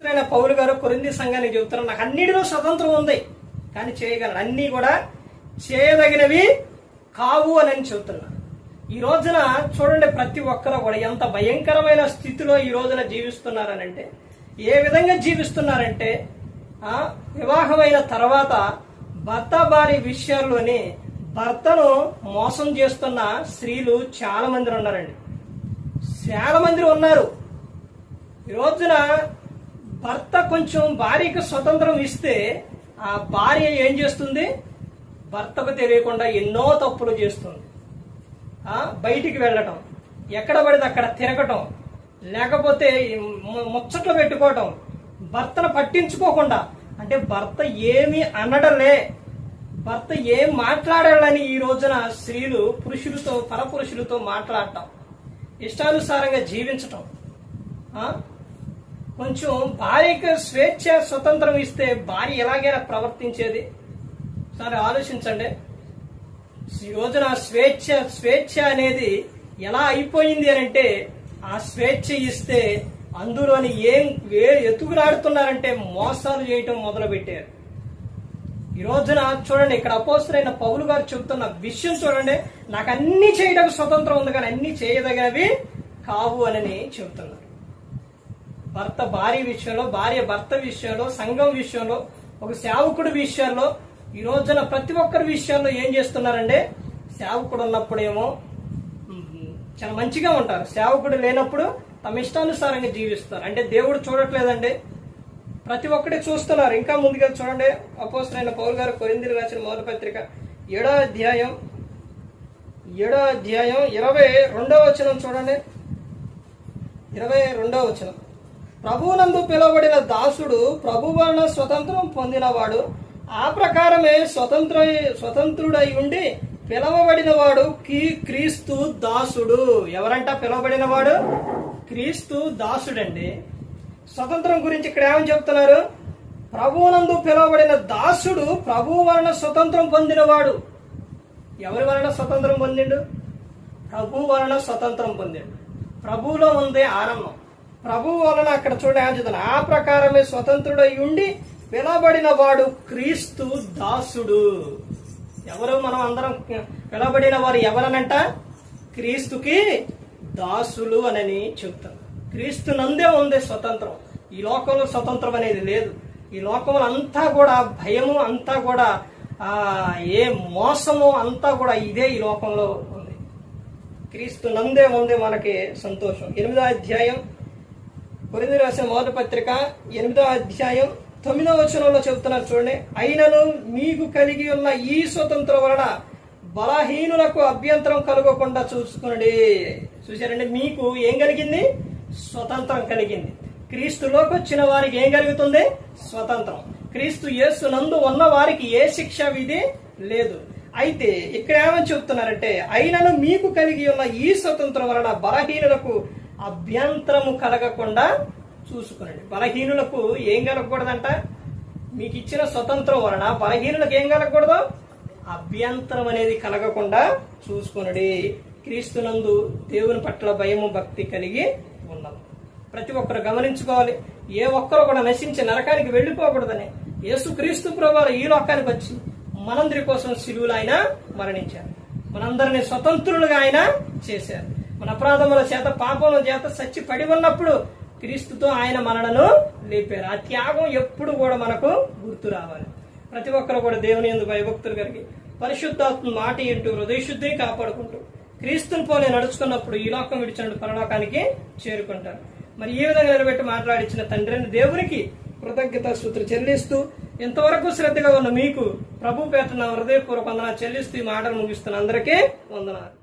పౌలు గారు కొరింథీ సంఘానికి చెబుతున్నారు, నాకు అన్నిటిలో స్వతంత్రం ఉంది కానీ చేయగలను, అన్నీ కూడా చేయదగినవి కావు అని చెబుతున్నారు. ఈ రోజున చూడండి, ప్రతి ఒక్కరు కూడా ఎంత భయంకరమైన స్థితిలో ఈ రోజున జీవిస్తున్నారనంటే, ఏ విధంగా జీవిస్తున్నారంటే వివాహమైన తర్వాత భర్త భార్య విషయాల్లోని భర్తను మోసం చేస్తున్న స్త్రీలు చాలా మంది ఉన్నారండి. చాలా మంది ఉన్నారు. ఈ రోజున భర్త కొంచెం భార్యకు స్వతంత్రం ఇస్తే ఆ భార్య ఏం చేస్తుంది, భర్తకు తెలియకుండా ఎన్నో తప్పులు చేస్తుంది. బయటికి వెళ్ళటం, ఎక్కడ పడితే అక్కడ తిరగటం, లేకపోతే ముచ్చట్లు పెట్టుకోవటం, భర్తను పట్టించుకోకుండా, అంటే భర్త ఏమి అనడలే, భర్త ఏం మాట్లాడాలని ఈ రోజున స్త్రీలు పురుషులతో పరపురుషులతో మాట్లాడటం, ఇష్టానుసారంగా జీవించటం. కొంచెం భార్యకు స్వేచ్ఛ స్వతంత్రం ఇస్తే భార్య ఎలాగైనా ప్రవర్తించేది. సరే ఆలోచించండి, ఈ రోజున స్వేచ్ఛ అనేది ఎలా అయిపోయింది అని అంటే, ఆ స్వేచ్ఛ ఇస్తే అందులోని ఏం ఎత్తుకులాడుతున్నారంటే మోసాలు చేయటం మొదలు పెట్టారు. ఈ రోజున చూడండి, ఇక్కడ అపోస్తలుడైన పౌలు గారు చెబుతున్న విషయం చూడండి, నాకు అన్ని చేయడానికి స్వతంత్రం ఉంది కానీ అన్ని చేయదగినవి కావు అని చెబుతున్నారు. భర్త భార్య విషయంలో, భార్య భర్త విషయంలో, సంఘం విషయంలో, ఒక సేవకుడి విషయాల్లో, ఈ రోజున ప్రతి ఒక్కరి విషయాల్లో ఏం చేస్తున్నారంటే, సేవకుడు ఉన్నప్పుడేమో చాలా మంచిగా ఉంటారు, సేవకుడు లేనప్పుడు తమ ఇష్టానుసారంగా జీవిస్తారు. అంటే దేవుడు చూడట్లేదండి, ప్రతి ఒక్కటి చూస్తున్నారు. ఇంకా ముందుగా చూడండి, అపోస్తలుడైన పౌలు గారు కొరింథీయులకు రాసిన మొదటి పత్రిక 7వ అధ్యాయం 22వ వచనం చూడండి. 22వ వచనం, ప్రభువునందు పిలువబడిన దాసుడు ప్రభు వలన స్వతంత్రం పొందినవాడు, ఆ ప్రకారమే స్వతంత్రుడై ఉండి పిలవబడిన వాడు క్రీస్తు దాసుడు. ఎవరంట పిలవబడిన వాడు? క్రీస్తు దాసుడండి. స్వతంత్రం గురించి ఇక్కడ ఏమని చెప్తున్నారు? ప్రభువునందు పిలువబడిన దాసుడు ప్రభువు వలన స్వతంత్రం పొందినవాడు. ఎవరి వలన స్వతంత్రం పొందిండు? ప్రభు వలన స్వతంత్రం పొందిండు. ప్రభువులో ఉంది ఆనందం. ప్రభువు వలన అక్కడ చూడండి, ఆ ప్రకారమే స్వతంత్రుడై ఉండి పిలవబడిన వాడు క్రీస్తు దాసుడు. ఎవరు? మనం అందరం పిలవబడిన వారు ఎవరనంట? క్రీస్తుకి దాసులు అని చెప్తారు. క్రీస్తు నందే ఉంది స్వతంత్రం. ఈ లోకంలో స్వతంత్రం అనేది లేదు. ఈ లోకంలో అంతా కూడా భయము, అంతా కూడా ఏ మోసము, అంతా కూడా ఇదే ఈ లోకంలో ఉంది. క్రీస్తు నందే ఉంది మనకి సంతోషం. 8వ అధ్యాయం కొరింథీయులకు రాసిన మొదటి పత్రిక 8వ అధ్యాయం 9వ వచనంలో చెబుతున్నారు చూడండి, అయినను మీకు కలిగి ఉన్న ఈ స్వతంత్రం వలన బలహీనులకు అభ్యంతరం కలగకుండా చూసుకోండి. చూసారండి, మీకు ఏం కలిగింది? స్వతంత్రం కలిగింది. క్రీస్తులోకి వచ్చిన వారికి ఏం కలుగుతుంది? స్వతంత్రం. క్రీస్తు యేసు నందు ఉన్న వారికి ఏ శిక్ష విధి లేదు. అయితే ఇక్కడ ఏమని చెప్తున్నారంటే, అయినను మీకు కలిగి ఉన్న ఈ స్వతంత్రం వలన బలహీనులకు అభ్యంతరము కలగకుండా చూసుకునండి. బలహీనులకు ఏం కలగకూడదంట? మీకు ఇచ్చిన స్వతంత్రం వలన బలహీనులకు ఏం కలగకూడదు? అభ్యంతరం అనేది కలగకుండా చూసుకునడి. క్రీస్తునందు దేవుని పట్ల భయము భక్తి కలిగి ఉన్నాం. ప్రతి ఒక్కరు గమనించుకోవాలి, ఏ ఒక్కరు కూడా నశించి నరకానికి వెళ్ళిపోకూడదని యేసు క్రీస్తు ప్రభువు ఈ లోకానికి వచ్చి మనందరి కోసం శిలువలో ఆయన మరణించారు. మనందరినీ స్వతంత్రులుగా ఆయన చేశారు. మన అపరాధముల చేత పాపముల చేత చచ్చి పడి ఉన్నప్పుడు క్రీస్తుతో ఆయన మనలను లేపారు. ఆ త్యాగం ఎప్పుడు కూడా మనకు గుర్తు రావాలి. ప్రతి ఒక్కరు కూడా దేవుని యందు భయభక్తులు కలిగి పరిశుద్ధాత్మ మాట ఇంటూ హృదయశుద్ధిని కాపాడుకుంటూ క్రీస్తుని పోలే నడుచుకున్నప్పుడు ఈ లోకం విడిచిన పరలోకానికి చేరుకుంటారు. మరి ఈ విధంగా నిలబెట్టి మాట్లాడించిన తండ్రి దేవునికి కృతజ్ఞతాస్తుతులు చెల్లిస్తూ, ఇంతవరకు శ్రద్ధగా ఉన్న మీకు ప్రభు పేరున హృదయపూర్వక వందనాలు చెల్లిస్తూ ఈ మాటలు ముగిస్తున్న అందరికీ వందనాలు.